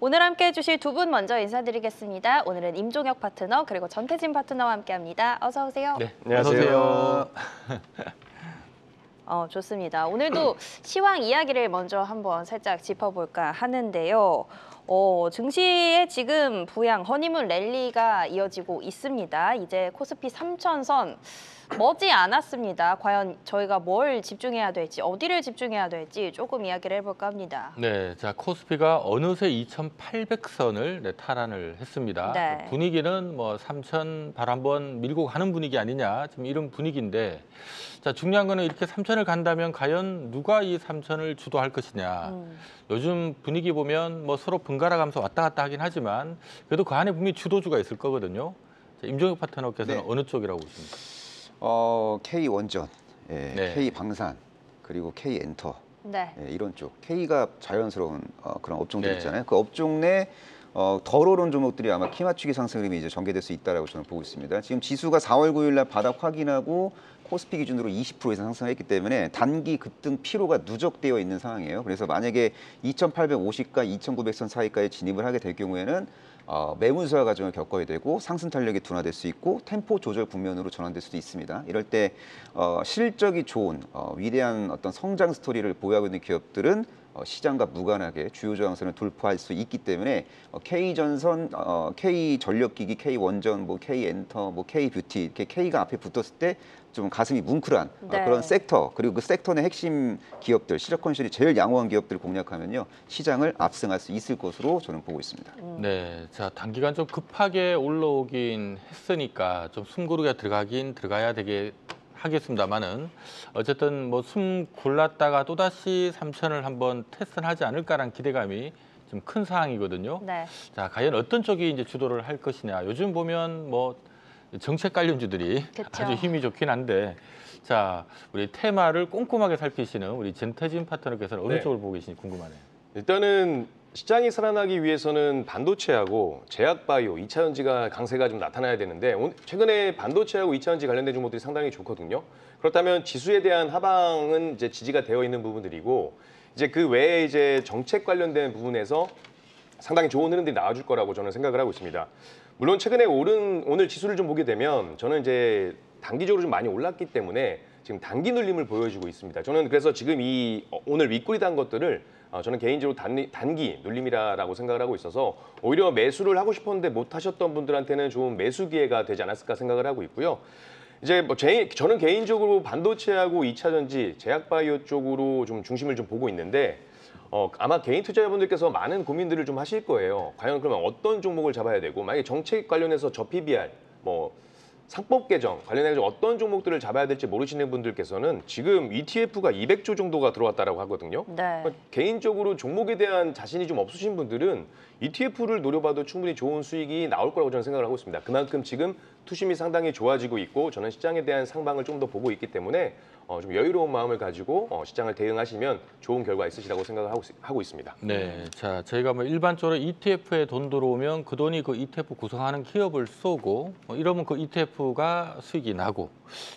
오늘 함께해 주실 두 분 먼저 인사드리겠습니다. 오늘은 임종혁 파트너 그리고 전태진 파트너와 함께합니다. 어서 오세요. 네, 안녕하세요. 좋습니다. 오늘도 시황 이야기를 먼저 한번 살짝 짚어볼까 하는데요. 증시에 지금 부양 허니문 랠리가 이어지고 있습니다. 이제 코스피 3000선 머지 않았습니다. 과연 저희가 뭘 집중해야 될지, 어디를 집중해야 될지 조금 이야기를 해볼까 합니다. 네, 자 코스피가 어느새 2,800선을 탈환을 했습니다. 네. 분위기는 뭐 3,000 바로 한번 밀고 가는 분위기 아니냐, 좀 이런 분위기인데, 자 중요한 거는 이렇게 3,000을 간다면 과연 누가 이 3,000을 주도할 것이냐. 요즘 분위기 보면 뭐 서로 번갈아 가면서 왔다 갔다 하긴 하지만 그래도 그 안에 분명히 주도주가 있을 거거든요. 자, 임종혁 파트너께서는 네. 어느 쪽이라고 보십니까? K원전, 네. K방산, 그리고 K엔터 네. 이런 쪽. K가 자연스러운 그런 업종들 네. 있잖아요. 그 업종 내 덜 오른 종목들이 아마 키 맞추기 상승 흐름이 이제 전개될 수 있다라고 저는 보고 있습니다. 지금 지수가 4월 9일 날 바닥 확인하고 코스피 기준으로 20% 이상 상승했기 때문에 단기 급등 피로가 누적되어 있는 상황이에요. 그래서 만약에 2,850과 2,900선 사이까지 진입을 하게 될 경우에는 매물수화 과정을 겪어야 되고 상승 탄력이 둔화될 수 있고 템포 조절 국면으로 전환될 수도 있습니다. 이럴 때 실적이 좋은 위대한 어떤 성장 스토리를 보유하고 있는 기업들은 시장과 무관하게 주요 저항선을 돌파할 수 있기 때문에 K전선, K전력기기, K원전, 뭐 K엔터, 뭐 K뷰티 이렇게 K가 앞에 붙었을 때 좀 가슴이 뭉클한 네. 그런 섹터 그리고 그 섹터 내 핵심 기업들, 시적 컨실이 제일 양호한 기업들을 공략하면요 시장을 압승할 수 있을 것으로 저는 보고 있습니다. 네, 자 단기간 좀 급하게 올라오긴 했으니까 좀 숨고르게 들어가야 되게 하겠습니다만은 어쨌든 뭐 숨 골랐다가 또다시 3,000을 한번 테스트를 하지 않을까라는 기대감이 좀 큰 상황이거든요. 네. 자 과연 어떤 쪽이 이제 주도를 할 것이냐. 요즘 보면 뭐 정책 관련주들이 그쵸. 아주 힘이 좋긴 한데, 자 우리 테마를 꼼꼼하게 살피시는 우리 전태진 파트너께서는 어느 네. 쪽을 보고 계신지 궁금하네요. 일단은 시장이 살아나기 위해서는 반도체하고 제약바이오, 2차 전지가 강세가 좀 나타나야 되는데 최근에 반도체하고 2차 전지 관련된 종목들이 상당히 좋거든요. 그렇다면 지수에 대한 하방은 이제 지지가 되어 있는 부분들이고 이제 그 외에 이제 정책 관련된 부분에서 상당히 좋은 흐름들이 나와줄 거라고 저는 생각을 하고 있습니다. 물론 최근에 오늘 지수를 좀 보게 되면 저는 이제 단기적으로 좀 많이 올랐기 때문에 지금 단기 눌림을 보여주고 있습니다. 저는 그래서 지금 오늘 윗꼬리 단 것들을 저는 개인적으로 단기 눌림이라고 생각을 하고 있어서 오히려 매수를 하고 싶었는데 못 하셨던 분들한테는 좋은 매수 기회가 되지 않았을까 생각을 하고 있고요. 이제 뭐 저는 개인적으로 반도체하고 2차 전지, 제약바이오 쪽으로 좀 중심을 좀 보고 있는데 아마 개인 투자자분들께서 많은 고민들을 좀 하실 거예요. 과연 그러면 어떤 종목을 잡아야 되고 만약에 정책 관련해서 저 PBR, 뭐 상법 개정 관련해서 어떤 종목들을 잡아야 될지 모르시는 분들께서는 지금 ETF가 200조 정도가 들어왔다라고 하거든요. 네. 그러니까 개인적으로 종목에 대한 자신이 좀 없으신 분들은 ETF를 노려봐도 충분히 좋은 수익이 나올 거라고 저는 생각을 하고 있습니다. 그만큼 지금 투심이 상당히 좋아지고 있고 저는 시장에 대한 상방을 좀 더 보고 있기 때문에 좀 여유로운 마음을 가지고 시장을 대응하시면 좋은 결과 있으시라고 생각을 하고 있습니다. 네, 자 저희가 뭐 일반적으로 ETF에 돈 들어오면 그 돈이 그 ETF 구성하는 기업을 쏘고 이러면 그 ETF가 수익이 나고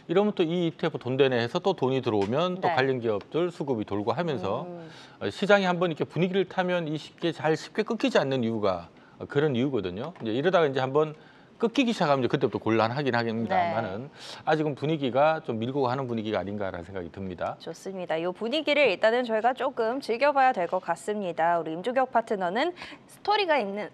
이러면 또 이 ETF 돈 되네 해서 또 돈이 들어오면 또 네. 관련 기업들 수급이 돌고 하면서 시장이 한번 이렇게 분위기를 타면 쉽게 끊기지 않는 이유가 그런 이유거든요. 이제 이러다가 이제 한번 끊기기 시작하면 이제 그때부터 곤란하긴 하겠습니다만은 네. 아직은 분위기가 좀 밀고 가는 분위기가 아닌가라는 생각이 듭니다. 좋습니다. 이 분위기를 일단은 저희가 조금 즐겨봐야 될 것 같습니다. 우리 임종혁 파트너는 스토리가 있는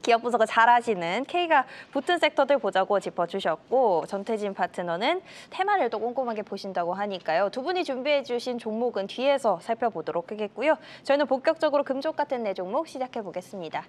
기업 분석을 잘하시는 K가 붙은 섹터들 보자고 짚어주셨고 전태진 파트너는 테마를 또 꼼꼼하게 보신다고 하니까요. 두 분이 준비해 주신 종목은 뒤에서 살펴보도록 하겠고요. 저희는 본격적으로 금쪽 같은 네 종목 시작해 보겠습니다.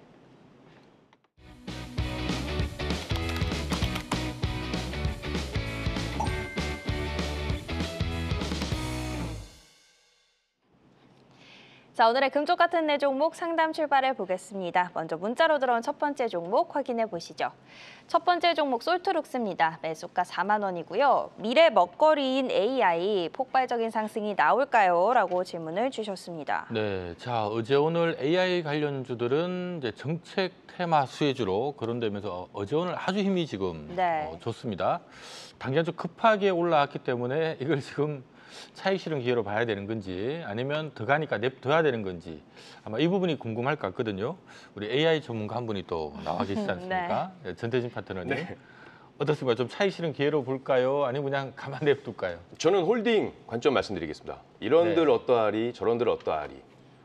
자, 오늘의 금쪽 같은 네 종목 상담 출발해 보겠습니다. 먼저 문자로 들어온 첫 번째 종목 확인해 보시죠. 첫 번째 종목 솔트룩스입니다. 매수가 4만 원이고요. 미래 먹거리인 AI 폭발적인 상승이 나올까요? 라고 질문을 주셨습니다. 네, 자 어제 오늘 AI 관련주들은 이제 정책 테마 수혜주로 거론되면서 어제 오늘 아주 힘이 지금 네. 좋습니다. 당장 좀 급하게 올라왔기 때문에 이걸 지금 차익 실현 기회로 봐야 되는 건지 아니면 더 가니까 냅둬야 되는 건지 아마 이 부분이 궁금할 것 같거든요. 우리 AI 전문가 한 분이 또 나와 계시지 않습니까? 전태진 파트너님. 네. 어떻습니까? 좀 차익 실현 기회로 볼까요? 아니면 그냥 가만 냅둘까요? 저는 홀딩 관점 말씀드리겠습니다. 이런들 네. 어떠하리, 저런들 어떠하리.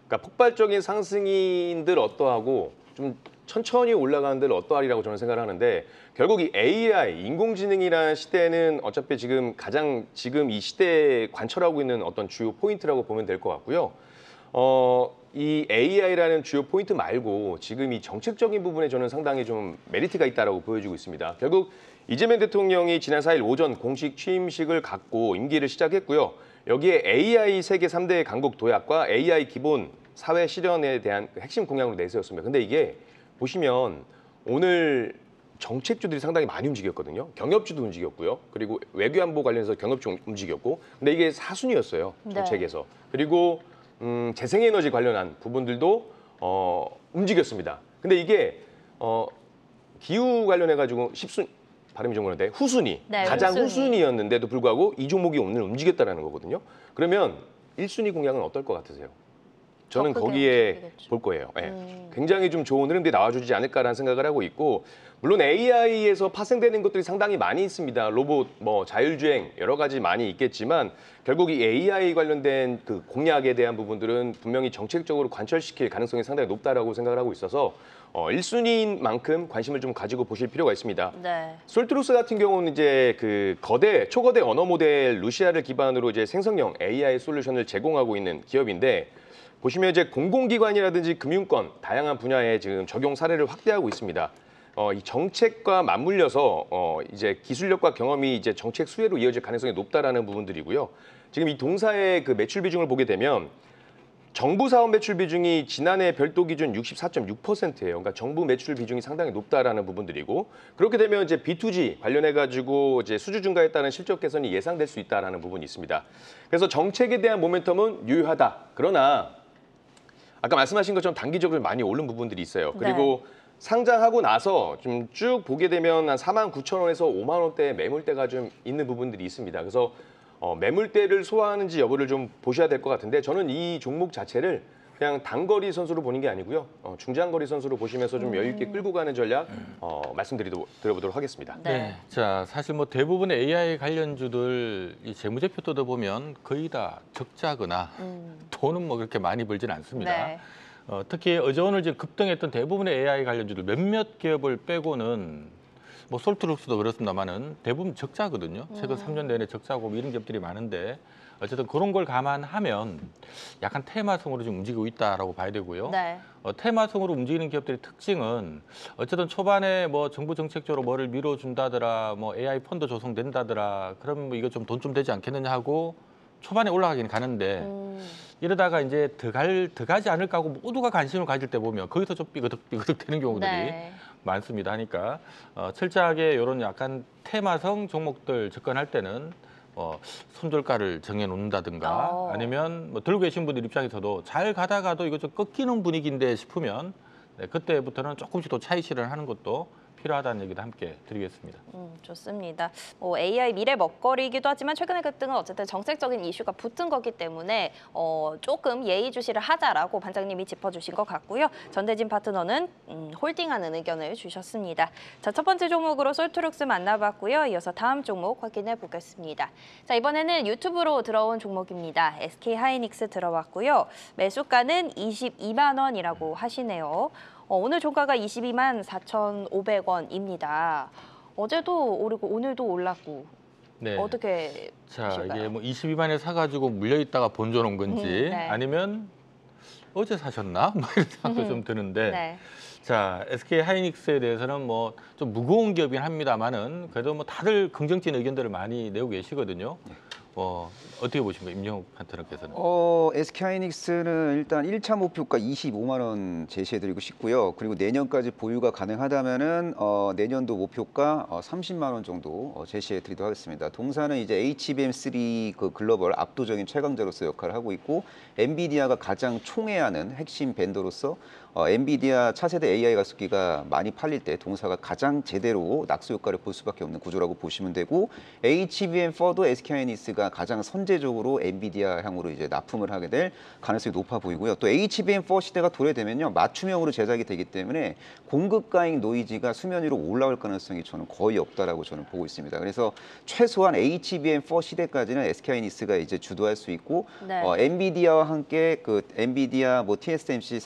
그러니까 폭발적인 상승인들 어떠하고 좀 천천히 올라가는들 어떠하리라고 저는 생각을 하는데 결국 이 AI, 인공지능이라는 시대는 어차피 지금 이 시대에 관철하고 있는 어떤 주요 포인트라고 보면 될 것 같고요. 이 AI라는 주요 포인트 말고 지금 이 정책적인 부분에 저는 상당히 좀 메리트가 있다라고 보여지고 있습니다. 결국 이재명 대통령이 지난 4일 오전 공식 취임식을 갖고 임기를 시작했고요. 여기에 AI 세계 3대 강국 도약과 AI 기본 사회 실현에 대한 핵심 공약으로 내세웠습니다. 근데 이게 보시면 오늘 정책주들이 상당히 많이 움직였거든요. 경협주도 움직였고요. 그리고 외교안보 관련해서 경협주 움직였고. 근데 이게 사순이었어요. 정책에서. 그리고 재생에너지 관련한 부분들도 움직였습니다. 근데 이게 기후 관련해가지고 발음이 좀 그런데 후순위, 네, 가장 후순위. 후순위였는데도 불구하고 이 종목이 오늘 움직였다는 거거든요. 그러면 1순위 공약은 어떨 것 같으세요? 저는 더 크게 거기에 움직이겠죠. 볼 거예요. 예. 굉장히 좀 좋은 흐름들이 나와주지 않을까라는 생각을 하고 있고 물론 AI에서 파생되는 것들이 상당히 많이 있습니다. 로봇, 자율주행 여러 가지 많이 있겠지만 결국 이 AI 관련된 그 공약에 대한 부분들은 분명히 정책적으로 관철시킬 가능성이 상당히 높다라고 생각을 하고 있어서 1순위인 만큼 관심을 좀 가지고 보실 필요가 있습니다. 네. 솔트루스 같은 경우는 이제 그 초거대 언어 모델 루시아를 기반으로 이제 생성형 AI 솔루션을 제공하고 있는 기업인데 보시면 이제 공공기관이라든지 금융권 다양한 분야에 지금 적용 사례를 확대하고 있습니다. 이 정책과 맞물려서 이제 기술력과 경험이 이제 정책 수혜로 이어질 가능성이 높다라는 부분들이고요. 지금 이 동사의 그 매출 비중을 보게 되면 정부 사업 매출 비중이 지난해 별도 기준 64.6%예요. 그러니까 정부 매출 비중이 상당히 높다라는 부분들이고 그렇게 되면 이제 B2G 관련해 가지고 이제 수주 증가에 따른 실적 개선이 예상될 수 있다라는 부분이 있습니다. 그래서 정책에 대한 모멘텀은 유효하다. 그러나 아까 말씀하신 것처럼 단기적으로 많이 오른 부분들이 있어요. 그리고 상장하고 나서 좀 쭉 보게 되면 한 49,000원에서 5만 원대 매물대가 좀 있는 부분들이 있습니다. 그래서 매물대를 소화하는지 여부를 좀 보셔야 될 것 같은데 저는 이 종목 자체를 그냥 단거리 선수로 보는 게 아니고요. 중장거리 선수로 보시면서 좀 여유 있게 끌고 가는 전략 드려보도록 하겠습니다. 네. 자, 사실 뭐 대부분의 AI 관련주들 이 재무제표 뜯어보면 거의 다 적자거나 돈은 뭐 그렇게 많이 벌진 않습니다. 네. 특히 어제 오늘 이제 급등했던 대부분의 AI 관련주들 몇몇 기업을 빼고는 뭐 솔트룩스도 그렇습니다만은 대부분 적자거든요. 최근 3년 내내 적자고 이런 기업들이 많은데 어쨌든 그런 걸 감안하면 약간 테마성으로 좀 움직이고 있다라고 봐야 되고요. 네. 테마성으로 움직이는 기업들의 특징은 어쨌든 초반에 뭐 정부 정책적으로 뭐를 밀어준다더라, 뭐 AI 펀드 조성된다더라, 그럼 뭐 이거 좀 돈 좀 되지 않겠느냐 하고 초반에 올라가긴 가는데 이러다가 이제 더 가지 않을까 하고 모두가 관심을 가질 때 보면 거기서 좀 삐그덕 되는 경우들이 네. 많습니다. 하니까 철저하게 이런 약간 테마성 종목들 접근할 때는 손절가를 정해놓는다든가 아니면 뭐 들고 계신 분들 입장에서도 잘 가다가도 이거 좀 꺾이는 분위기인데 싶으면 그때부터는 조금씩 더 차익 실현하는 것도 필요하다는 얘기도 함께 드리겠습니다. 좋습니다. 뭐 AI 미래 먹거리이기도 하지만 최근의 급등은 어쨌든 정책적인 이슈가 붙은 거기 때문에 조금 예의주시를 하자라고 반장님이 짚어주신 것 같고요. 전대진 파트너는 홀딩하는 의견을 주셨습니다. 자, 첫 번째 종목으로 솔트룩스 만나봤고요. 이어서 다음 종목 확인해 보겠습니다. 자, 이번에는 유튜브로 들어온 종목입니다. SK하이닉스 들어왔고요. 매수가는 22만 원이라고 하시네요. 오늘 종가가 22만 4,500원입니다. 어제도 오르고 오늘도 올랐고 네. 어떻게 자, 보실까요? 이게 뭐 22만에 사가지고 물려있다가 번져놓은 건지 네. 아니면 어제 사셨나? 뭐 이런 생각도 좀 드는데 네. 자, SK하이닉스에 대해서는 뭐 좀 무거운 기업이긴 합니다만은 그래도 뭐 다들 긍정적인 의견들을 많이 내고 계시거든요. 어떻게 보십니까, 임영욱 파트너께서는? SK하이닉스는 일단 1차 목표가 25만 원 제시해드리고 싶고요. 그리고 내년까지 보유가 가능하다면은 내년도 목표가 30만 원 정도 제시해드리도록 하겠습니다. 동사는 이제 HBM3 그 글로벌 압도적인 최강자로서 역할을 하고 있고 엔비디아가 가장 총애하는 핵심 벤더로서 엔비디아 차세대 AI 가속기가 많이 팔릴 때 동사가 가장 제대로 낙수 효과를 볼 수밖에 없는 구조라고 보시면 되고 HBM4도 SK하이닉스가 가장 선제적으로 엔비디아 향으로 이제 납품을 하게 될 가능성이 높아 보이고요. 또 HBM4 시대가 도래되면요 맞춤형으로 제작이 되기 때문에 공급 가잉 노이즈가 수면 위로 올라올 가능성이 저는 거의 없다라고 저는 보고 있습니다. 그래서 최소한 HBM4 시대까지는 SK하이닉스가 이제 주도할 수 있고 네. 엔비디아와 함께 그 엔비디아 뭐 TSMC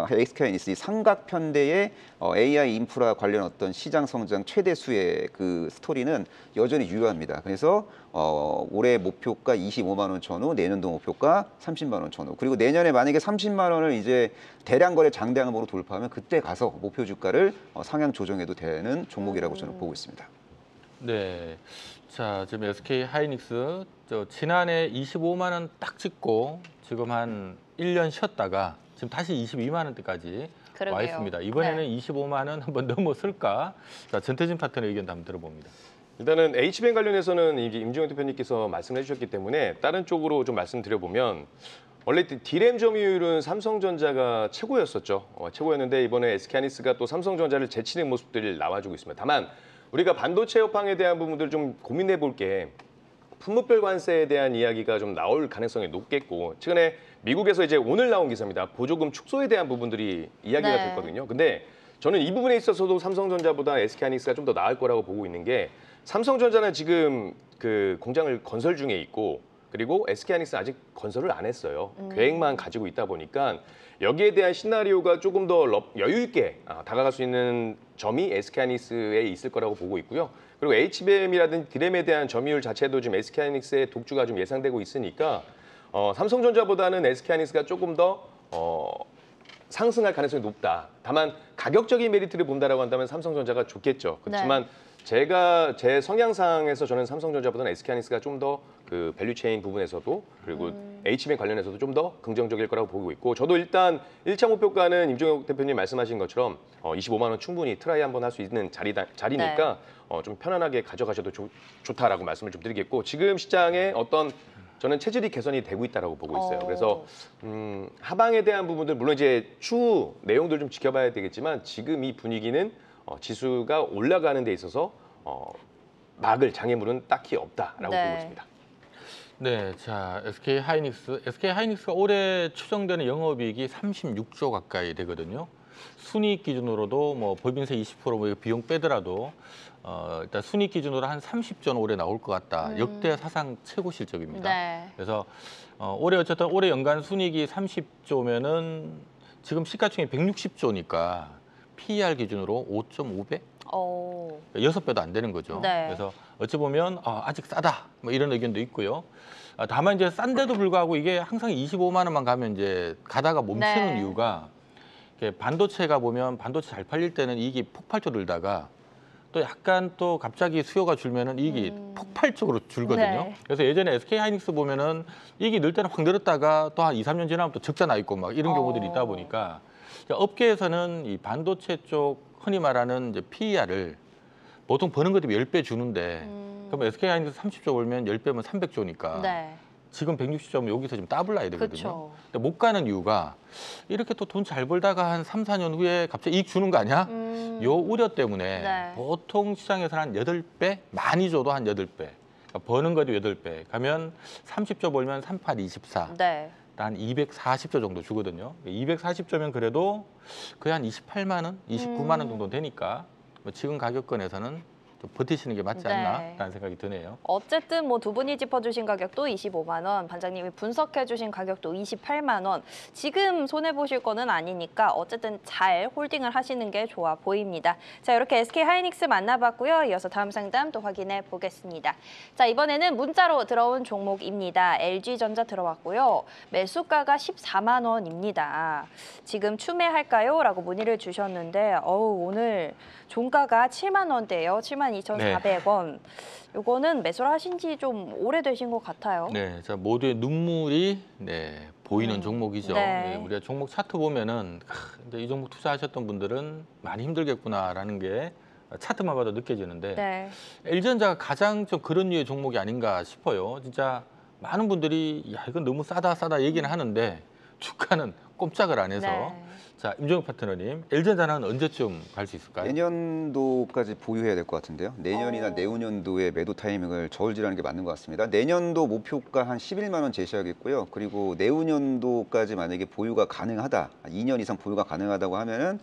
SK하이닉스 이 삼각편대의 AI 인프라 관련 어떤 시장 성장 최대수의 그 스토리는 여전히 유효합니다. 그래서 올해 목표가 25만 원 전후, 내년도 목표가 30만 원 전후. 그리고 내년에 만약에 30만 원을 이제 대량 거래 장대항으로 돌파하면 그때 가서 목표 주가를 상향 조정해도 되는 종목이라고 저는 보고 있습니다. 네. 자, 지금 SK 하이닉스 지난해 25만 원 딱 찍고 지금 한 1년 쉬었다가 지금 다시 22만 원대까지 그러게요. 와 있습니다. 이번에는 네. 25만 원 한번 넘어설까? 자, 전태진 파트너 의견도 한번 들어봅니다. 일단은 HBM 관련해서는 이게 임종혁 대표님께서 말씀해 주셨기 때문에 다른 쪽으로 좀 말씀드려보면 원래 D램 점유율은 삼성전자가 최고였었죠. 최고였는데 이번에 SK하이닉스가 또 삼성전자를 제치는 모습들이 나와주고 있습니다. 다만 우리가 반도체 업황에 대한 부분들을 좀 고민해 볼 게 품목별 관세에 대한 이야기가 좀 나올 가능성이 높겠고 최근에 미국에서 이제 오늘 나온 기사입니다. 보조금 축소에 대한 부분들이 이야기가 네. 됐거든요. 근데 저는 이 부분에 있어서도 삼성전자보다 SK하이닉스가 좀 더 나을 거라고 보고 있는 게 삼성전자는 지금 그 공장을 건설 중에 있고 그리고 SK하이닉스는 아직 건설을 안 했어요. 계획만 가지고 있다 보니까 여기에 대한 시나리오가 조금 더 여유 있게 다가갈 수 있는 점이 SK하이닉스에 있을 거라고 보고 있고요. 그리고 HBM이라든지 D램에 대한 점유율 자체도 지금 SK하이닉스의 독주가 좀 예상되고 있으니까 삼성전자보다는 SK하이닉스가 조금 더 상승할 가능성이 높다. 다만 가격적인 메리트를 본다라고 한다면 삼성전자가 좋겠죠. 그렇지만 제 성향상에서 저는 삼성전자보다는 SK하이닉스가 좀 더 그 밸류체인 부분에서도 그리고 HBM 관련해서도 좀 더 긍정적일 거라고 보고 있고 저도 일단 1차 목표가는 임종혁 대표님 말씀하신 것처럼 25만 원 충분히 트라이 한번 할 수 있는 자리니까 좀 편안하게 가져가셔도 좋다라고 말씀을 좀 드리겠고 지금 시장에 어떤 저는 체질이 개선이 되고 있다라고 보고 있어요. 그래서 하방에 대한 부분들 물론 이제 추후 내용들 좀 지켜봐야 되겠지만 지금 이 분위기는 지수가 올라가는 데 있어서 막을 장애물은 딱히 없다라고 보고 있습니다. 네, 자 SK 하이닉스가 올해 추정되는 영업이익이 36조 가까이 되거든요. 순이익 기준으로도 뭐 법인세 20% 비용 빼더라도 일단 순이익 기준으로 한 30조는 올해 나올 것 같다. 역대 사상 최고 실적입니다. 네. 그래서 올해 연간 순이익이 30조면은 지금 시가총액 160조니까 PER 기준으로 5.5배? 6배도 안 되는 거죠. 네. 그래서 어찌 보면 아직 싸다 뭐 이런 의견도 있고요. 다만 이제 싼데도 불구하고 이게 항상 25만 원만 가면 이제 가다가 멈추는 네. 이유가 반도체가 보면 반도체 잘 팔릴 때는 이익이 폭발적으로 늘다가 또 약간 또 갑자기 수요가 줄면은 이익이 폭발적으로 줄거든요. 네. 그래서 예전에 SK 하이닉스 보면은 이익이 늘 때는 확 늘었다가 또 한 2, 3년 지나면 또 적자 나 있고 막 이런 경우들이 있다 보니까 업계에서는 이 반도체 쪽 흔히 말하는 이제 PER을 보통 버는 것 대비 10배 주는데 그럼 SK 하이닉스 30조 벌면 10배면 300조니까 네. 지금 160조면 여기서 지금 더블 나야 되거든요. 그쵸. 근데 못 가는 이유가 이렇게 또 돈 잘 벌다가 한 3, 4년 후에 갑자기 이익 주는 거 아니야? 요 우려 때문에 네. 보통 시장에서는 한 8배, 많이 줘도 한 8배. 그러니까 버는 것도 8배. 가면 30조 벌면 38, 24. 네. 한 240조 정도 주거든요. 240조면 그래도 거의 한 28만 원, 29만 원 정도 되니까 뭐 지금 가격권에서는 좀 버티시는 게 맞지 않나라는 생각이 드네요. 어쨌든 뭐 두 분이 짚어주신 가격도 25만 원, 반장님이 분석해주신 가격도 28만 원. 지금 손해 보실 거는 아니니까 어쨌든 잘 홀딩을 하시는 게 좋아 보입니다. 자, 이렇게 SK 하이닉스 만나봤고요. 이어서 다음 상담 또 확인해 보겠습니다. 자, 이번에는 문자로 들어온 종목입니다. LG전자 들어왔고요. 매수가가 14만 원입니다. 지금 추매할까요? 라고 문의를 주셨는데 오늘 종가가 7만 원대예요. 72,400원. 요거는 매수를 하신 지 좀 오래되신 것 같아요. 네, 자 모두의 눈물이 보이는 종목이죠. 네. 우리가 종목 차트 보면은 이제 이 종목 투자하셨던 분들은 많이 힘들겠구나라는 게 차트만 봐도 느껴지는데 네. LG전자가 가장 좀 그런 류의 종목이 아닌가 싶어요. 진짜 많은 분들이 야 이건 너무 싸다 얘기는 하는데 주가는 꼼짝을 안 해서 네. 자, 임종욱 파트너님, LG전자는 언제쯤 갈 수 있을까요? 내년도까지 보유해야 될 것 같은데요. 내년이나 내후년도에 매도 타이밍을 저울질하는 게 맞는 것 같습니다. 내년도 목표가 한 11만 원 제시하겠고요. 그리고 내후년도까지 만약에 보유가 가능하다, 2년 이상 보유가 가능하다고 하면은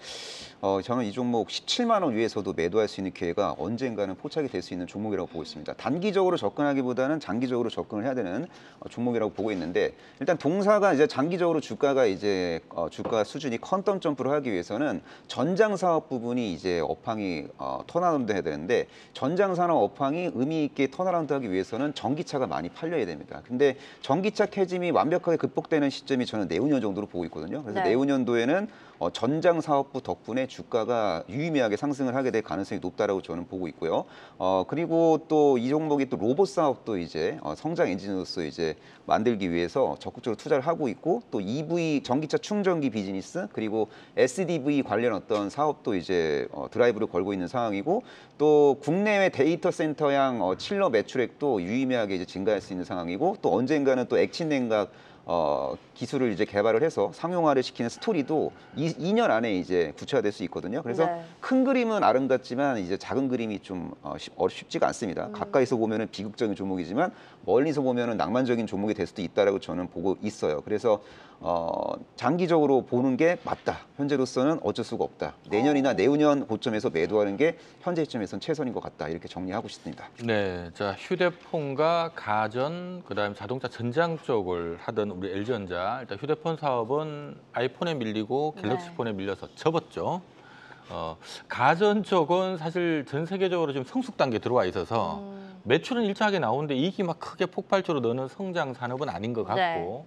저는 이 종목 17만 원 위에서도 매도할 수 있는 기회가 언젠가는 포착이 될 수 있는 종목이라고 보고 있습니다. 단기적으로 접근하기보다는 장기적으로 접근을 해야 되는 종목이라고 보고 있는데, 일단 동사가 이제 장기적으로 주가가 이제 주가 수준이 컨텀 점프를 하기 위해서는 전장 사업 부분이 이제 업황이 턴어라운드 해야 되는데, 전장 산업 업황이 의미 있게 턴어라운드 하기 위해서는 전기차가 많이 팔려야 됩니다. 근데 전기차 캐짐이 완벽하게 극복되는 시점이 저는 내후년 정도로 보고 있거든요. 그래서 네. 내후년도에는 전장 사업부 덕분에 주가가 유의미하게 상승을 하게 될 가능성이 높다라고 저는 보고 있고요. 그리고 또 이 종목이 또 로봇 사업도 이제 성장 엔진으로서 이제 만들기 위해서 적극적으로 투자를 하고 있고, 또 EV 전기차 충전기 비즈니스, 그리고 SDV 관련 어떤 사업도 이제 드라이브를 걸고 있는 상황이고, 또 국내외 데이터 센터향 칠러 매출액도 유의미하게 이제 증가할 수 있는 상황이고, 또 언젠가는 또 액친 냉각 기술을 이제 개발을 해서 상용화를 시키는 스토리도 2년 안에 이제 구체화될 수 있거든요. 그래서 네. 큰 그림은 아름답지만 이제 작은 그림이 좀 쉽지가 않습니다. 가까이서 보면은 비극적인 종목이지만 멀리서 보면은 낭만적인 종목이 될 수도 있다라고 저는 보고 있어요. 그래서 장기적으로 보는 게 맞다. 현재로서는 어쩔 수가 없다. 내년이나 내후년 고점에서 매도하는 게 현재 시점에서는 최선인 것 같다. 이렇게 정리하고 싶습니다. 네, 자, 휴대폰과 가전, 그다음에 자동차 전장 쪽을 하던 우리 LG전자, 일단 휴대폰 사업은 아이폰에 밀리고 갤럭시 네. 폰에 밀려서 접었죠. 가전 쪽은 사실 전 세계적으로 지금 성숙 단계에 들어와 있어서 매출은 일정하게 나오는데 이익이 막 크게 폭발적으로 느는 성장 산업은 아닌 것 같고,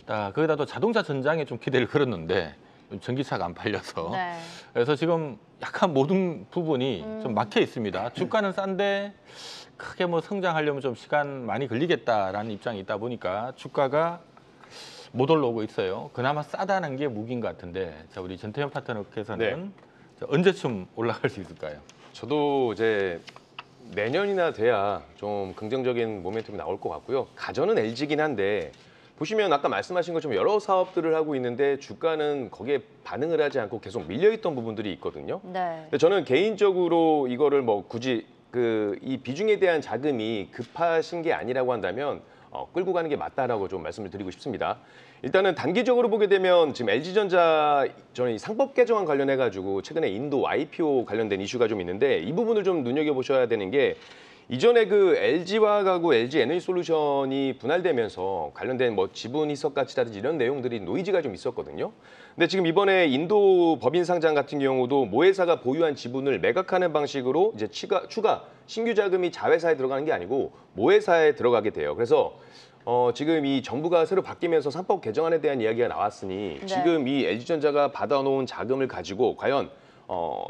거기다 또 자동차 전장에 좀 기대를 걸었는데 전기차가 안 팔려서 네. 그래서 지금 약간 모든 부분이 좀 막혀 있습니다. 주가는 싼데 크게 뭐 성장하려면 좀 시간 많이 걸리겠다라는 입장이 있다 보니까 주가가 못 올라오고 있어요. 그나마 싸다는 게 무기인 것 같은데, 자, 우리 전태현 파트너께서는 자, 언제쯤 올라갈 수 있을까요? 저도 이제 내년이나 돼야 좀 긍정적인 모멘텀이 나올 것 같고요. 가전은 LG긴 한데 보시면 아까 말씀하신 것처럼 여러 사업들을 하고 있는데 주가는 거기에 반응을 하지 않고 계속 밀려있던 부분들이 있거든요. 네. 근데 저는 개인적으로 이거를 뭐 굳이 이 비중에 대한 자금이 급하신 게 아니라고 한다면 끌고 가는 게 맞다라고 좀 말씀을 드리고 싶습니다. 일단은 단기적으로 보게 되면 지금 LG전자 저는 이 상법 개정안 관련해 가지고 최근에 인도 IPO 관련된 이슈가 좀 있는데, 이 부분을 좀 눈여겨 보셔야 되는 게, 이전에 그 LG화학하고 LG에너지솔루션이 분할되면서 관련된 뭐 지분 희석 가치라든지 이런 내용들이 노이즈가 좀 있었거든요. 근데 지금 이번에 인도 법인 상장 같은 경우도 모회사가 보유한 지분을 매각하는 방식으로 이제 추가 신규 자금이 자회사에 들어가는 게 아니고 모회사에 들어가게 돼요. 그래서 지금 이 정부가 새로 바뀌면서 상법 개정안에 대한 이야기가 나왔으니 네. 지금 이 LG전자가 받아놓은 자금을 가지고 과연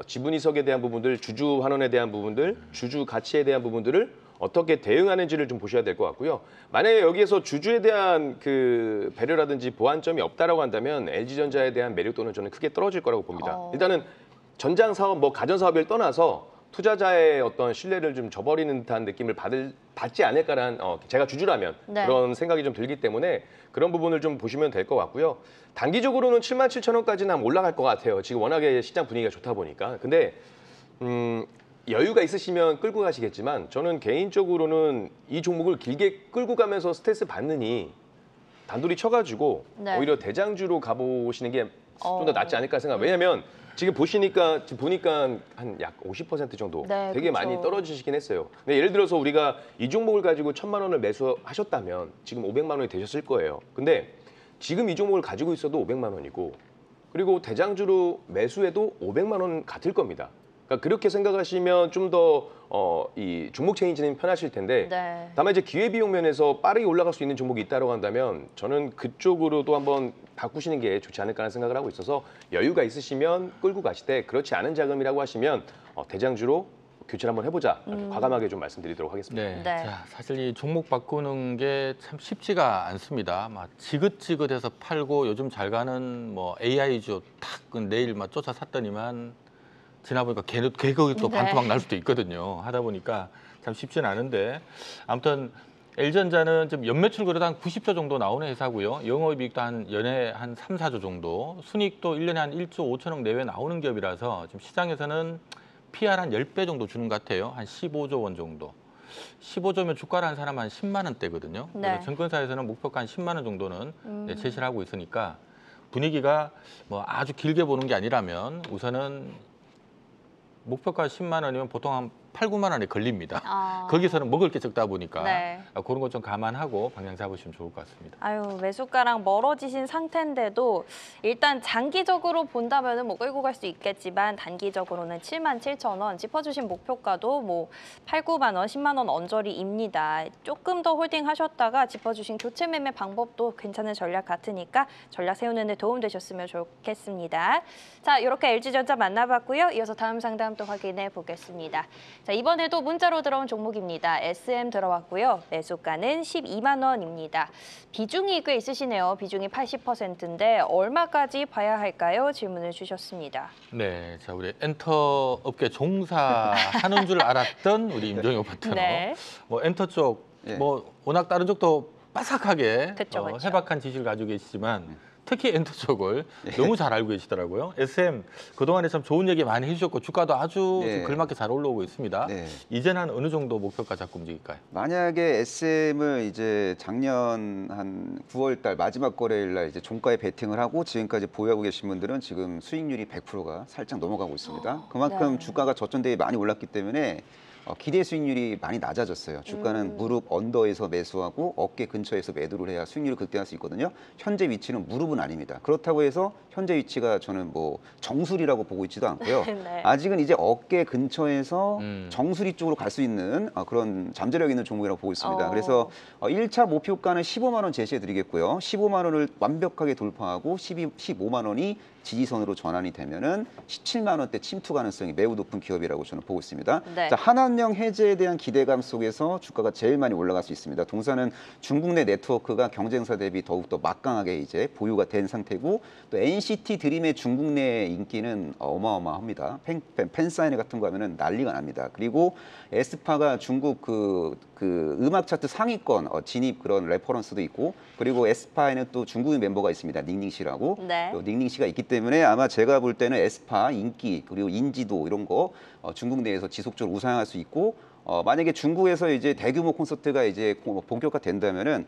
지분 이석에 대한 부분들, 주주 환원에 대한 부분들, 주주 가치에 대한 부분들을 어떻게 대응하는지를 좀 보셔야 될 것 같고요. 만약에 여기에서 주주에 대한 그 배려라든지 보완점이 없다라고 한다면 LG전자에 대한 매력도는 저는 크게 떨어질 거라고 봅니다. 일단은 전장 사업, 뭐 가전 사업을 떠나서 투자자의 어떤 신뢰를 좀 저버리는 듯한 느낌을 받지 않을까라는 제가 주주라면 네. 그런 생각이 좀 들기 때문에 그런 부분을 좀 보시면 될 것 같고요. 단기적으로는 77,000원까지는 한번 올라갈 것 같아요. 지금 워낙에 시장 분위기가 좋다 보니까. 근데 여유가 있으시면 끌고 가시겠지만 저는 개인적으로는 이 종목을 길게 끌고 가면서 스트레스 받느니 단돌이 쳐가지고 네. 오히려 대장주로 가보시는 게 좀 더 낫지 않을까 생각. 왜냐하면 지금 보니까 한 약 50% 정도 네, 되게 그쵸. 많이 떨어지시긴 했어요. 근데 예를 들어서 우리가 이 종목을 가지고 1,000만 원을 매수하셨다면 지금 500만 원이 되셨을 거예요. 근데 지금 이 종목을 가지고 있어도 500만 원이고, 그리고 대장주로 매수해도 500만 원 같을 겁니다. 그러니까 그렇게 생각하시면 좀 더 이 종목 체인지는 편하실 텐데, 네. 다만 이제 기회비용 면에서 빠르게 올라갈 수 있는 종목이 있다고 한다면 저는 그쪽으로도 한번 바꾸시는 게 좋지 않을까 하는 생각을 하고 있어서, 여유가 있으시면 끌고 가시되 그렇지 않은 자금이라고 하시면 대장주로 교체를 한번 해보자, 과감하게 좀 말씀드리도록 하겠습니다. 네. 네. 자, 사실 이 종목 바꾸는 게 참 쉽지가 않습니다. 막 지긋지긋해서 팔고 요즘 잘 가는 뭐 AI주 탁 내일 막 쫓아 샀더니만 지나보니까 계획이 또 네. 반토막 날 수도 있거든요. 하다 보니까 참 쉽지는 않은데, 아무튼 L전자는 지금 연매출 그래도 한 90조 정도 나오는 회사고요. 영업이익도 한 연에 한 3, 4조 정도, 순이익도 1년에 한 1조 5천억 내외 나오는 기업이라서 지금 시장에서는 PR 한 10배 정도 주는 것 같아요. 한 15조 원 정도. 15조면 주가를 한 사람 한 10만 원대거든요. 네. 그래서 증권사에서는 목표가 한 10만 원 정도는 제시를 하고 있으니까 분위기가 뭐 아주 길게 보는 게 아니라면 우선은 목표가 10만 원이면 보통 한 8, 9만 원에 걸립니다. 거기서는 먹을 게 적다 보니까 네. 그런 거 좀 감안하고 방향 잡으시면 좋을 것 같습니다. 아유, 매수가랑 멀어지신 상태인데도 일단 장기적으로 본다면은 뭐 끌고 갈 수 있겠지만 단기적으로는 77,000원 짚어주신 목표가도 뭐 8, 9만 원, 10만 원 언저리입니다. 조금 더 홀딩하셨다가 짚어주신 교체 매매 방법도 괜찮은 전략 같으니까 전략 세우는 데 도움 되셨으면 좋겠습니다. 자, 이렇게 LG전자 만나봤고요. 이어서 다음 상담 또 확인해 보겠습니다. 자, 이번에도 문자로 들어온 종목입니다. SM 들어왔고요. 매수가는 12만 원입니다. 비중이 꽤 있으시네요. 비중이 80%인데 얼마까지 봐야 할까요? 질문을 주셨습니다. 네, 자 우리 엔터 업계 종사하는 줄 알았던 우리 임종혁 파트너. 네. 뭐 엔터 쪽, 예. 뭐 워낙 다른 쪽도 바삭하게 그쵸, 그쵸. 해박한 지식을 가지고 계시지만 특히 엔터 쪽을 너무 잘 알고 계시더라고요. SM 그동안에 참 좋은 얘기 많이 해주셨고 주가도 아주 네. 좀 걸맞게 잘 올라오고 있습니다. 네. 이제는 한 어느 정도 목표가 잡고 움직일까요? 만약에 SM을 이제 작년 한 9월 달 마지막 거래일 날 이제 종가에 베팅을 하고 지금까지 보유하고 계신 분들은 지금 수익률이 100%가 살짝 넘어가고 있습니다. 그만큼 네. 주가가 저점 대비 많이 올랐기 때문에 기대 수익률이 많이 낮아졌어요. 주가는 무릎 언더에서 매수하고 어깨 근처에서 매도를 해야 수익률을 극대화할 수 있거든요. 현재 위치는 무릎은 아닙니다. 그렇다고 해서 현재 위치가 저는 뭐 정수리라고 보고 있지도 않고요. 네. 아직은 이제 어깨 근처에서 음. 정수리 쪽으로 갈 수 있는 그런 잠재력 있는 종목이라고 보고 있습니다. 어. 그래서 1차 목표가는 15만 원 제시해 드리겠고요. 15만 원을 완벽하게 돌파하고 15만 원이 지지선으로 전환이 되면은 17만 원대 침투 가능성이 매우 높은 기업이라고 저는 보고 있습니다. 네. 자, 한한령 해제에 대한 기대감 속에서 주가가 제일 많이 올라갈 수 있습니다. 동사는 중국 내 네트워크가 경쟁사 대비 더욱더 막강하게 이제 보유가 된 상태고 또 NCT 드림의 중국 내 인기는 어마어마합니다. 팬사인회 같은 거 하면은 난리가 납니다. 그리고 에스파가 중국 그 음악 차트 상위권 진입 그런 레퍼런스도 있고 그리고 에스파에는 또 중국인 멤버가 있습니다. 닝닝 씨라고. 네. 또 닝닝 씨가 있기 때문에 아마 제가 볼 때는 에스파 인기 그리고 인지도 이런 거 중국 내에서 지속적으로 우상할 수 있고 만약에 중국에서 이제 대규모 콘서트가 이제 본격화 된다면은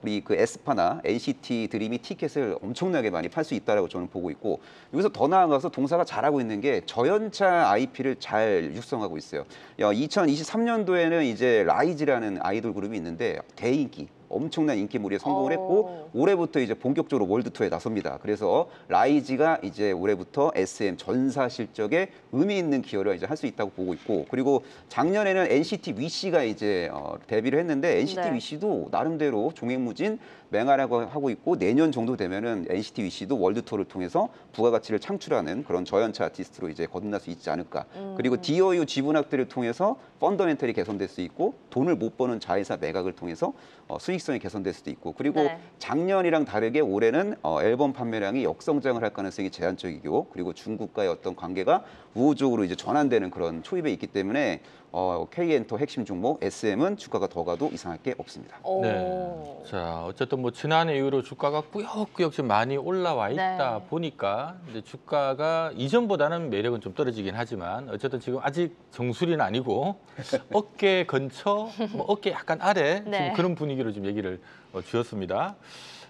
우리 그 에스파나 NCT 드림이 티켓을 엄청나게 많이 팔 수 있다라고 저는 보고 있고 여기서 더 나아가서 동사가 잘하고 있는 게 저연차 IP를 잘 육성하고 있어요. 2023년도에는 이제 라이즈라는 아이돌 그룹이 있는데 대인기. 엄청난 인기몰이에 성공을 했고 올해부터 이제 본격적으로 월드 투어에 나섭니다. 그래서 라이즈가 이제 올해부터 SM 전사 실적에 의미 있는 기여를 이제 할 수 있다고 보고 있고 그리고 작년에는 NCT 위시가 이제 데뷔를 했는데 NCT 네. 위시도 나름대로 종횡무진 맹활약을 하고 있고 내년 정도 되면은 NCT 위시도 월드 투어를 통해서 부가가치를 창출하는 그런 저연차 아티스트로 이제 거듭날 수 있지 않을까. 그리고 DOU 지분학들을 통해서 펀더멘털이 개선될 수 있고 돈을 못 버는 자회사 매각을 통해서 수익성이 개선될 수도 있고 그리고 네. 작년이랑 다르게 올해는 앨범 판매량이 역성장을 할 가능성이 제한적이고 그리고 중국과의 어떤 관계가 우호적으로 이제 전환되는 그런 초입에 있기 때문에 K엔터 핵심 종목 SM은 주가가 더 가도 이상할 게 없습니다. 오. 네. 자, 어쨌든 뭐 지난해 이후로 주가가 꾸역꾸역 지금 많이 올라와 있다 네. 보니까 이제 주가가 이전보다는 매력은 좀 떨어지긴 하지만 어쨌든 지금 아직 정수리는 아니고 어깨 근처, 뭐 어깨 약간 아래 네. 지금 그런 분위기로 지금 얘기를 주었습니다.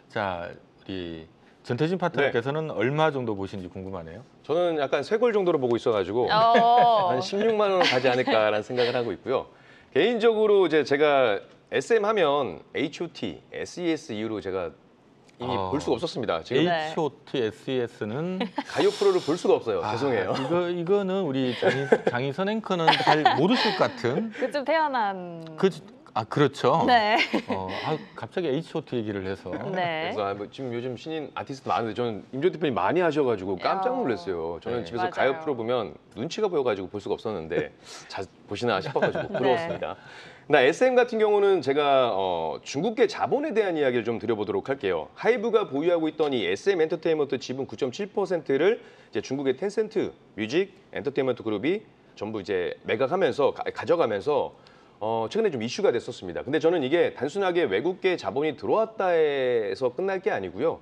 자, 우리 전태진 파트너께서는 얼마 정도 보시는지 궁금하네요. 저는 약간 쇄골 정도로 보고 있어가지고 한 16만 원 가지 않을까라는 생각을 하고 있고요. 개인적으로 이제 제가 SM 하면 HOT, SES 이후로 제가 이미 볼 수가 없었습니다. 지금 네. H.O.T. SES는 가요 프로를 볼 수가 없어요. 죄송해요. 이거는 우리 장희선 앵커는 잘 모르실 것 같은. 그쯤 태어난. 그렇죠. 네. 갑자기 H.O.T. 얘기를 해서. 네. 그래서 뭐 지금 요즘 신인 아티스트 많은데 저는 임조 대표님 많이 하셔가지고 깜짝 놀랐어요. 저는 네. 집에서 맞아요. 가요 프로 보면 눈치가 보여가지고 볼 수가 없었는데 잘 보시나 싶어가지고 부러웠습니다. 나 SM 같은 경우는 제가 중국계 자본에 대한 이야기를 좀 드려보도록 할게요. 하이브가 보유하고 있던 이 SM 엔터테인먼트 지분 9.7%를 이제 중국의 텐센트 뮤직 엔터테인먼트 그룹이 전부 이제 매각하면서 가져가면서 최근에 좀 이슈가 됐었습니다. 근데 저는 이게 단순하게 외국계 자본이 들어왔다에서 끝날 게 아니고요.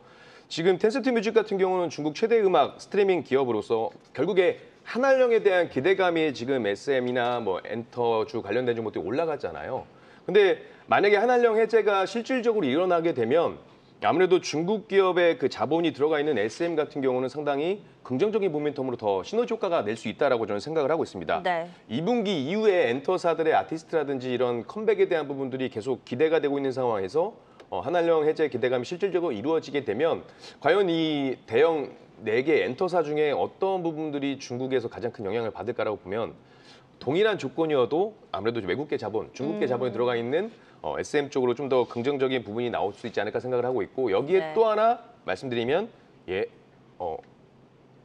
지금 텐센트 뮤직 같은 경우는 중국 최대 음악 스트리밍 기업으로서 결국에 한알령에 대한 기대감이 지금 SM이나 뭐 엔터주 관련된 종목들이 올라갔잖아요. 근데 만약에 한알령 해제가 실질적으로 일어나게 되면 아무래도 중국 기업의 그 자본이 들어가 있는 SM 같은 경우는 상당히 긍정적인 모멘텀으로 더 시너지 효과가 낼 수 있다라고 저는 생각을 하고 있습니다. 네. 2분기 이후에 엔터사들의 아티스트라든지 이런 컴백에 대한 부분들이 계속 기대가 되고 있는 상황에서 한알령 해제 기대감이 실질적으로 이루어지게 되면 과연 이 대형 4개 엔터사 중에 어떤 부분들이 중국에서 가장 큰 영향을 받을까라고 보면 동일한 조건이어도 아무래도 외국계 자본, 중국계 자본이 들어가 있는 SM 쪽으로 좀 더 긍정적인 부분이 나올 수 있지 않을까 생각을 하고 있고 여기에 네. 또 하나 말씀드리면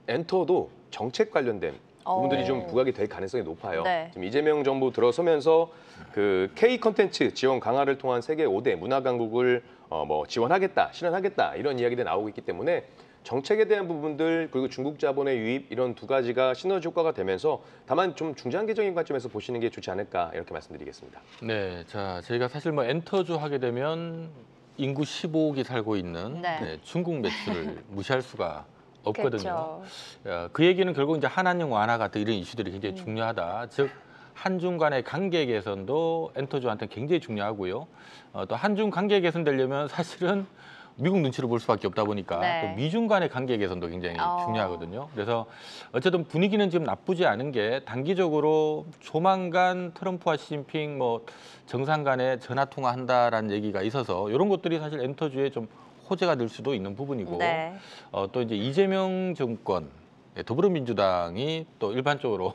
엔터도 정책 관련된 부분들이 좀 부각이 될 가능성이 높아요. 네. 지금 이재명 정부 들어서면서 그 K 컨텐츠 지원 강화를 통한 세계 5대 문화 강국을 지원하겠다, 실현하겠다 이런 이야기들이 나오고 있기 때문에 정책에 대한 부분들 그리고 중국 자본의 유입 이런 두 가지가 시너지 효과가 되면서 다만 좀 중장기적인 관점에서 보시는 게 좋지 않을까 이렇게 말씀드리겠습니다. 네, 자 저희가 사실 뭐 엔터주 하게 되면 인구 15억이 살고 있는 네. 중국 매출을 무시할 수가 없거든요. 그렇죠. 그 얘기는 결국 이제 한한령 완화 같은 이런 이슈들이 굉장히 중요하다. 즉 한중 간의 관계 개선도 엔터주한테 굉장히 중요하고요. 또 한중 관계 개선되려면 사실은 미국 눈치를 볼 수밖에 없다 보니까 네. 또 미중 간의 관계 개선도 굉장히 중요하거든요. 그래서 어쨌든 분위기는 지금 나쁘지 않은 게 단기적으로 조만간 트럼프와 시진핑 뭐 정상 간에 전화 통화한다라는 얘기가 있어서 이런 것들이 사실 엔터주에 좀 호재가 될 수도 있는 부분이고 네. 또 이제 이재명 정권 더불어민주당이 또 일반적으로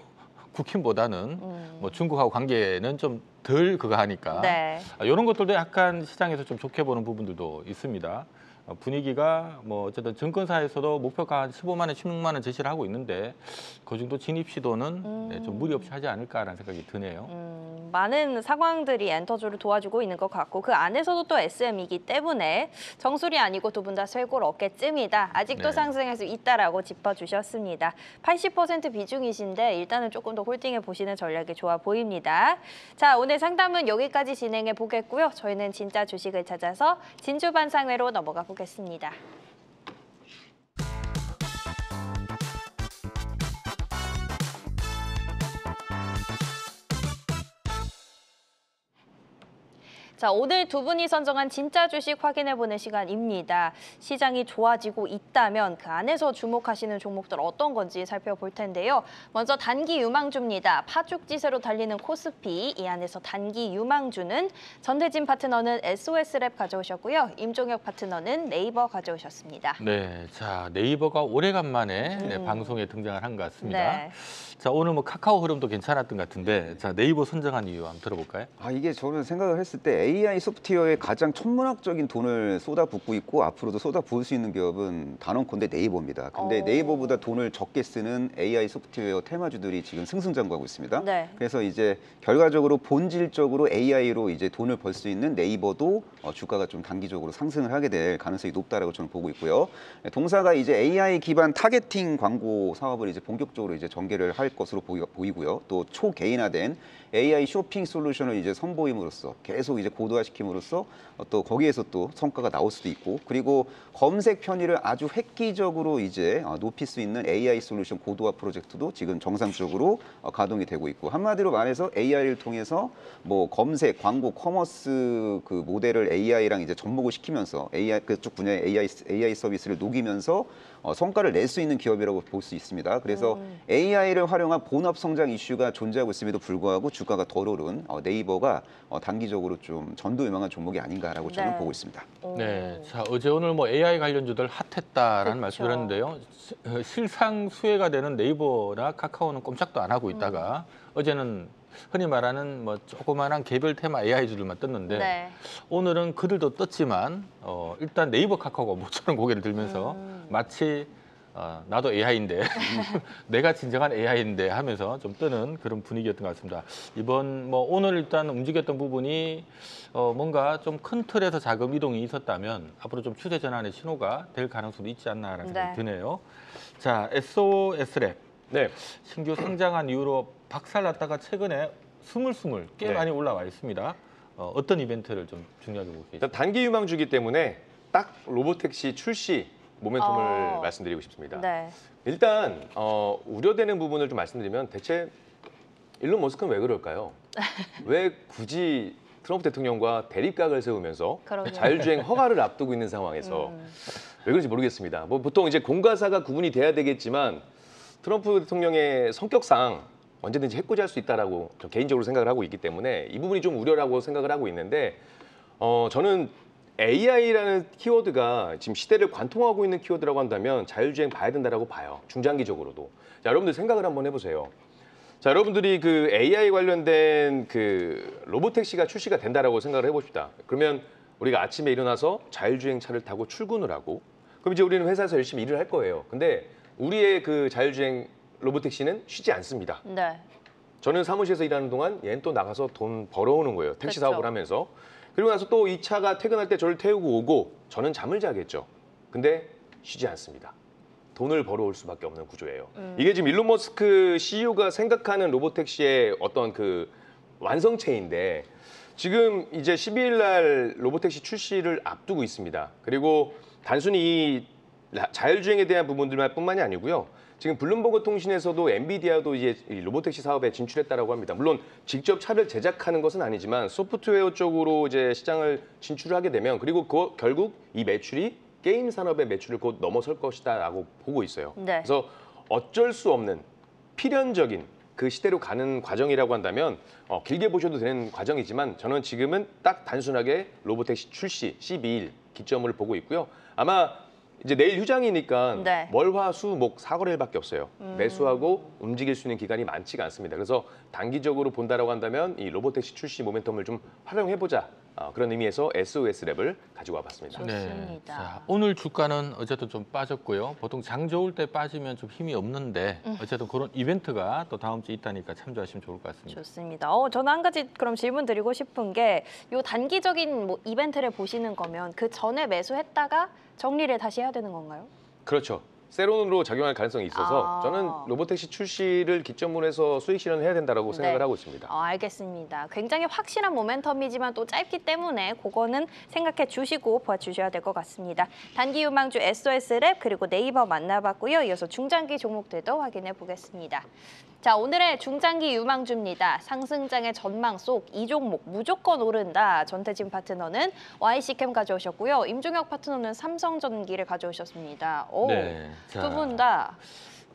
국힘보다는 뭐 중국하고 관계는 좀 덜 그거 하니까 네. 이런 것들도 약간 시장에서 좀 좋게 보는 부분들도 있습니다. 분위기가 뭐 어쨌든 증권사에서도 목표가 한 15만 원, 16만 원 제시를 하고 있는데 그 정도 진입 시도는 좀 무리 없이 하지 않을까라는 생각이 드네요. 많은 상황들이 엔터주를 도와주고 있는 것 같고 그 안에서도 또 SM이기 때문에 정술이 아니고 두 분 다 쇠골 어깨쯤이다. 아직도 네. 상승할 수 있다라고 짚어주셨습니다. 80% 비중이신데 일단은 조금 더 홀딩해 보시는 전략이 좋아 보입니다. 자, 오늘 상담은 여기까지 진행해 보겠고요. 저희는 진짜 주식을 찾아서 진주반상회로 넘어가 보겠습니다. 자, 오늘 두 분이 선정한 진짜 주식 확인해보는 시간입니다. 시장이 좋아지고 있다면 그 안에서 주목하시는 종목들 어떤 건지 살펴볼 텐데요. 먼저 단기 유망주입니다. 파죽지세로 달리는 코스피, 이 안에서 단기 유망주는 전대진 파트너는 SOS랩 가져오셨고요. 임종혁 파트너는 네이버 가져오셨습니다. 네, 자 네이버가 오래간만에 방송에 등장을 한 것 같습니다. 네. 자 오늘 뭐 카카오 흐름도 괜찮았던 것 같은데 자 네이버 선정한 이유 한번 들어볼까요? 이게 저는 생각을 했을 때 AI 소프트웨어에 가장 천문학적인 돈을 쏟아붓고 있고 앞으로도 쏟아부을 수 있는 기업은 단언컨대 네이버입니다. 근데 네이버보다 돈을 적게 쓰는 AI 소프트웨어 테마주들이 지금 승승장구하고 있습니다. 네. 그래서 이제 결과적으로 본질적으로 AI로 이제 돈을 벌 수 있는 네이버도 주가가 좀 단기적으로 상승을 하게 될 가능성이 높다라고 저는 보고 있고요. 동사가 이제 AI 기반 타겟팅 광고 사업을 이제 본격적으로 이제 전개를 할 것으로 보이고요. 또 초개인화된 AI 쇼핑 솔루션을 이제 선보임으로써 계속 이제 고도화시킴으로써 또 거기에서 또 성과가 나올 수도 있고 그리고 검색 편의를 아주 획기적으로 이제 높일 수 있는 AI 솔루션 고도화 프로젝트도 지금 정상적으로 가동이 되고 있고 한마디로 말해서 AI를 통해서 뭐 검색, 광고, 커머스 그 모델을 AI랑 이제 접목을 시키면서 AI 그쪽 분야의 AI 서비스를 녹이면서 성과를 낼 수 있는 기업이라고 볼 수 있습니다. 그래서 AI를 활용한 본업 성장 이슈가 존재하고 있음에도 불구하고 주가가 덜 오른 네이버가 단기적으로 좀 전도유망한 종목이 아닌가라고 저는 네. 보고 있습니다. 네, 자 어제 오늘 뭐 AI 관련주들 핫했다라는 그쵸. 말씀을 했는데요. 실상 수혜가 되는 네이버나 카카오는 꼼짝도 안 하고 있다가 어제는 흔히 말하는 뭐 조그마한 개별 테마 AI주들만 떴는데 네. 오늘은 그들도 떴지만 일단 네이버 카카오가 모처럼 고개를 들면서 마치 나도 AI인데 내가 진정한 AI인데 하면서 좀 뜨는 그런 분위기였던 것 같습니다. 이번 뭐 오늘 일단 움직였던 부분이 뭔가 좀 큰 틀에서 자금 이동이 있었다면 앞으로 좀 추세 전환의 신호가 될 가능성도 있지 않나라는 생각이 네. 드네요. 자, SOS랩 네. 신규 상장한 이후로 박살났다가 최근에 스물스물 꽤 네. 많이 올라와 있습니다. 어떤 이벤트를 좀 중요하게 보고 계십니까? 일단 단기 유망주기 때문에 딱 로보택시 출시 모멘텀을 말씀드리고 싶습니다. 네. 일단 우려되는 부분을 좀 말씀드리면 대체 일론 머스크는 왜 그럴까요? 왜 굳이 트럼프 대통령과 대립각을 세우면서 그러게요. 자율주행 허가를 앞두고 있는 상황에서 왜 그런지 모르겠습니다. 뭐 보통 이제 공과사가 구분이 돼야 되겠지만 트럼프 대통령의 성격상 언제든지 해코지할 수 있다라고 저 개인적으로 생각을 하고 있기 때문에 이 부분이 좀 우려라고 생각을 하고 있는데 저는 AI라는 키워드가 지금 시대를 관통하고 있는 키워드라고 한다면 자율주행 봐야 된다라고 봐요. 중장기적으로도. 자, 여러분들 생각을 한번 해보세요. 자, 여러분들이 그 AI 관련된 그 로보택시가 출시가 된다라고 생각을 해봅시다. 그러면 우리가 아침에 일어나서 자율주행 차를 타고 출근을 하고 그럼 이제 우리는 회사에서 열심히 일을 할 거예요. 근데 우리의 그 자율주행 로보택시는 쉬지 않습니다. 네. 저는 사무실에서 일하는 동안 얘는 또 나가서 돈 벌어오는 거예요. 택시 그렇죠. 사업을 하면서. 그리고 나서 또 이 차가 퇴근할 때 저를 태우고 오고 저는 잠을 자겠죠. 근데 쉬지 않습니다. 돈을 벌어올 수밖에 없는 구조예요. 이게 지금 일론 머스크 CEO가 생각하는 로보택시의 어떤 그 완성체인데 지금 이제 12일 날 로보택시 출시를 앞두고 있습니다. 그리고 단순히 이 자율주행에 대한 부분들만 뿐만이 아니고요. 지금 블룸버그 통신에서도 엔비디아도 이제 이 로보택시 사업에 진출했다라고 합니다. 물론 직접 차를 제작하는 것은 아니지만 소프트웨어 쪽으로 이제 시장을 진출을 하게 되면 그리고 결국 이 매출이 게임 산업의 매출을 곧 넘어설 것이다라고 보고 있어요. 네. 그래서 어쩔 수 없는 필연적인 그 시대로 가는 과정이라고 한다면 길게 보셔도 되는 과정이지만 저는 지금은 딱 단순하게 로보택시 출시 12일 기점을 보고 있고요. 아마 이제 내일 휴장이니까 네. 월, 화, 수, 목 4거래일밖에 없어요. 매수하고 움직일 수 있는 기간이 많지가 않습니다. 그래서 단기적으로 본다라고 한다면 이 로보택시 출시 모멘텀을 좀 활용해보자. 그런 의미에서 SOS랩을 가지고 와봤습니다. 좋습니다. 자, 오늘 주가는 어쨌든 좀 빠졌고요. 보통 장 좋을 때 빠지면 좀 힘이 없는데 어쨌든 그런 이벤트가 또 다음 주에 있다니까 참조하시면 좋을 것 같습니다. 좋습니다. 저는 한 가지 그럼 질문 드리고 싶은 게 요 단기적인 뭐 이벤트를 보시는 거면 그 전에 매수했다가 정리를 다시 해야 되는 건가요? 그렇죠. 세론으로 작용할 가능성이 있어서 저는 로보택시 출시를 기점으로 해서 수익 실현을 해야 된다고 생각을 하고 있습니다. 알겠습니다. 굉장히 확실한 모멘텀이지만 또 짧기 때문에 그거는 생각해 주시고 봐주셔야 될 것 같습니다. 단기 유망주 SOS랩 그리고 네이버 만나봤고요. 이어서 중장기 종목들도 확인해 보겠습니다. 자, 오늘의 중장기 유망주입니다. 상승장의 전망 속 이 종목 무조건 오른다. 전태진 파트너는 YC캠 가져오셨고요. 임종혁 파트너는 삼성전기를 가져오셨습니다. 네. 두 분 다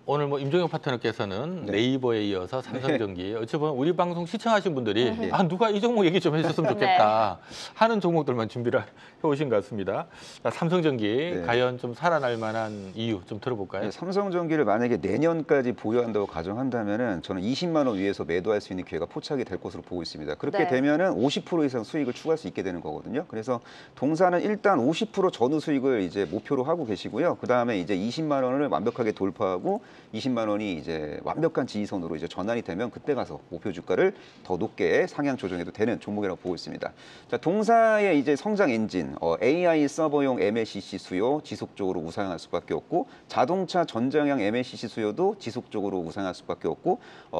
오늘 뭐 임종혁 파트너께서는 네이버에 이어서 삼성전기 어찌 보면 우리 방송 시청하신 분들이 누가 이 종목 얘기 좀 해줬으면 좋겠다 하는 종목들만 준비를 해오신 것 같습니다. 자, 삼성전기 과연 좀 살아날 만한 이유 좀 들어볼까요? 네, 삼성전기를 만약에 내년까지 보유한다고 가정한다면은 저는 20만 원 위에서 매도할 수 있는 기회가 포착이 될 것으로 보고 있습니다. 그렇게 되면은 50% 이상 수익을 추가할 수 있게 되는 거거든요. 그래서 동사는 일단 50% 전후 수익을 이제 목표로 하고 계시고요. 그 다음에 이제 20만 원을 완벽하게 돌파하고 20만 원이 이제 완벽한 지지선으로 이제 전환이 되면 그때 가서 목표 주가를 더 높게 상향 조정해도 되는 종목이라고 보고 있습니다. 자, 동사의 이제 성장 엔진, AI 서버용 MLCC 수요 지속적으로 우상할 수밖에 없고 자동차 전장형 MLCC 수요도 지속적으로 우상할 수밖에 없고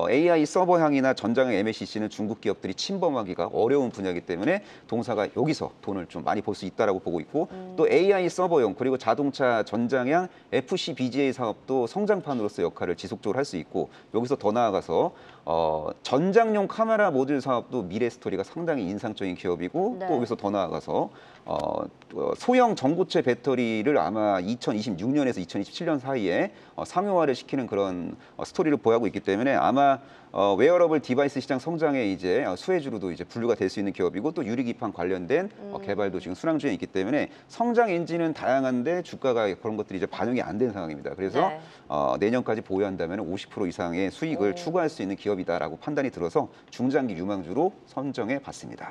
AI 서버형이나 전장형 MLCC는 중국 기업들이 침범하기가 어려운 분야이기 때문에 동사가 여기서 돈을 좀 많이 벌 수 있다라고 보고 있고 또 AI 서버용 그리고 자동차 전장형 FC BGA 사업도 성장판으로서 역할을 지속적으로 할 수 있고 여기서 더 나아가서 전장용 카메라 모듈 사업도 미래 스토리가 상당히 인상적인 기업이고 또 여기서 더 나아가서 소형 전고체 배터리를 아마 2026년에서 2027년 사이에 상용화를 시키는 그런 스토리를 보유하고 있기 때문에 아마 웨어러블 디바이스 시장 성장에 이제 수혜주로도 이제 분류가 될 수 있는 기업이고 또 유리기판 관련된 개발도 지금 순항 중에 있기 때문에 성장 엔진은 다양한데 주가가 그런 것들이 이제 반영이 안 된 상황입니다. 그래서 내년까지 보유한다면 50% 이상의 수익을 추구할 수 있는 기업이다라고 판단이 들어서 중장기 유망주로 선정해 봤습니다.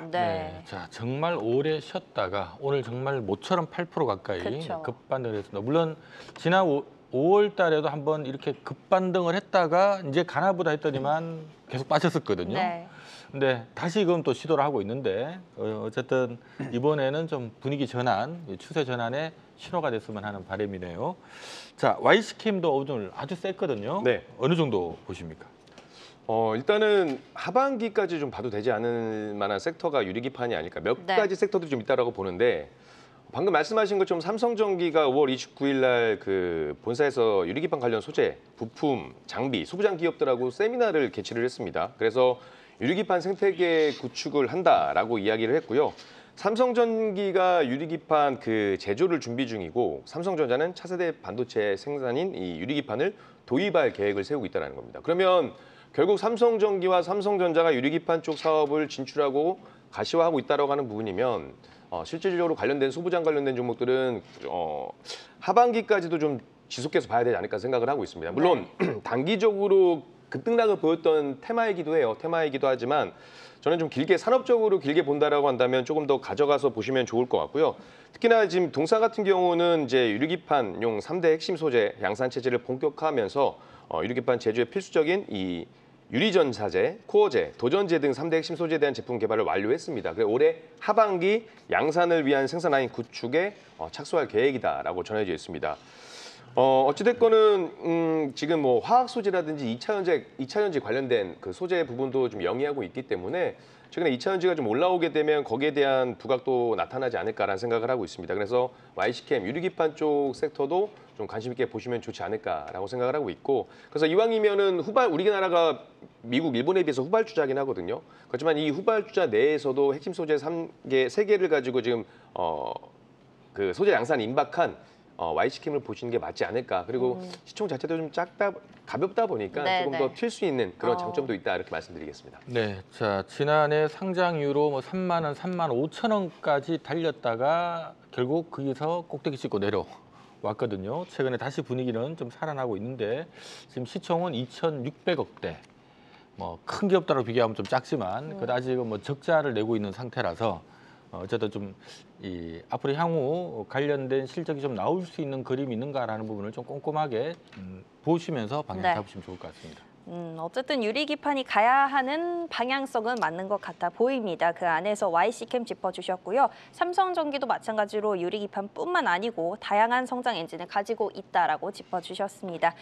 자, 정말 오래 쉬었다가 오늘 정말 모처럼 8% 가까이 급반등을 했습니다. 물론 지난 5월 달에도 한번 이렇게 급반등을 했다가 이제 가나보다 했더니만 계속 빠졌었거든요. 근데 다시금 또 시도를 하고 있는데 어쨌든 이번에는 좀 분위기 전환, 추세 전환의 신호가 됐으면 하는 바람이네요. 자, YC캠도 오늘 아주 셌거든요. 어느 정도 보십니까? 일단은 하반기까지 좀 봐도 되지 않을 만한 섹터가 유리기판이 아닐까. 몇 네. 가지 섹터들이 좀 있다라고 보는데 방금 말씀하신 것처럼 삼성전기가 5월 29일 날 그 본사에서 유리기판 관련 소재, 부품, 장비, 소부장 기업들하고 세미나를 개최를 했습니다. 그래서 유리기판 생태계 구축을 한다라고 이야기를 했고요. 삼성전기가 유리기판 그 제조를 준비 중이고 삼성전자는 차세대 반도체 생산인 이 유리기판을 도입할 계획을 세우고 있다는 겁니다. 그러면 결국 삼성전기와 삼성전자가 유리기판 쪽 사업을 진출하고 가시화하고 있다고 하는 부분이면 실질적으로 관련된 소부장 관련된 종목들은 하반기까지도 좀 지속해서 봐야 되지 않을까 생각을 하고 있습니다. 물론 단기적으로 급등락을 보였던 테마이기도 해요. 테마이기도 하지만 저는 좀 길게 산업적으로 길게 본다라고 한다면 조금 더 가져가서 보시면 좋을 것 같고요. 특히나 지금 동사 같은 경우는 이제 유리기판용 3대 핵심 소재 양산 체제를 본격화하면서 유리기판 제조에 필수적인 이 유리전사제, 코어제, 도전제 등 3대 핵심 소재에 대한 제품 개발을 완료했습니다. 그래서 올해 하반기 양산을 위한 생산 라인 구축에 착수할 계획이다라고 전해져 있습니다. 어찌됐거는 지금 뭐 화학 소재라든지 2차 전지 관련된 그 소재 부분도 좀 영위하고 있기 때문에 최근에 2차 전지가 좀 올라오게 되면 거기에 대한 부각도 나타나지 않을까라는 생각을 하고 있습니다. 그래서 YC캠 유리기판 쪽 섹터도 좀 관심 있게 보시면 좋지 않을까라고 생각을 하고 있고 그래서 이왕이면은 우리나라가 미국, 일본에 비해서 후발주자긴 하거든요. 그렇지만 이 후발주자 내에서도 핵심 소재 3개를 가지고 지금 그 소재 양산 임박한 YC캠을 보시는 게 맞지 않을까. 그리고 시총 자체도 좀 가볍다 보니까 네, 조금 네. 더 튈 수 있는 그런 장점도 있다 이렇게 말씀드리겠습니다. 네, 자 지난해 상장 이후로 뭐 3만 원, 3만 5천 원까지 달렸다가 결국 거기서 꼭대기 찍고 내려왔거든요. 최근에 다시 분위기는 좀 살아나고 있는데 지금 시총은 2,600억대. 뭐 큰 기업들하고 비교하면 좀 작지만 그래도 아직은 뭐 적자를 내고 있는 상태라서 어쨌든 좀 이 앞으로 향후 관련된 실적이 좀 나올 수 있는 그림이 있는가라는 부분을 좀 꼼꼼하게 보시면서 방향 네. 잡으시면 좋을 것 같습니다. 어쨌든 유리기판이 가야 하는 방향성은 맞는 것 같아 보입니다. 그 안에서 YC캠 짚어주셨고요. 삼성전기도 마찬가지로 유리기판뿐만 아니고 다양한 성장 엔진을 가지고 있다라고 짚어주셨습니다.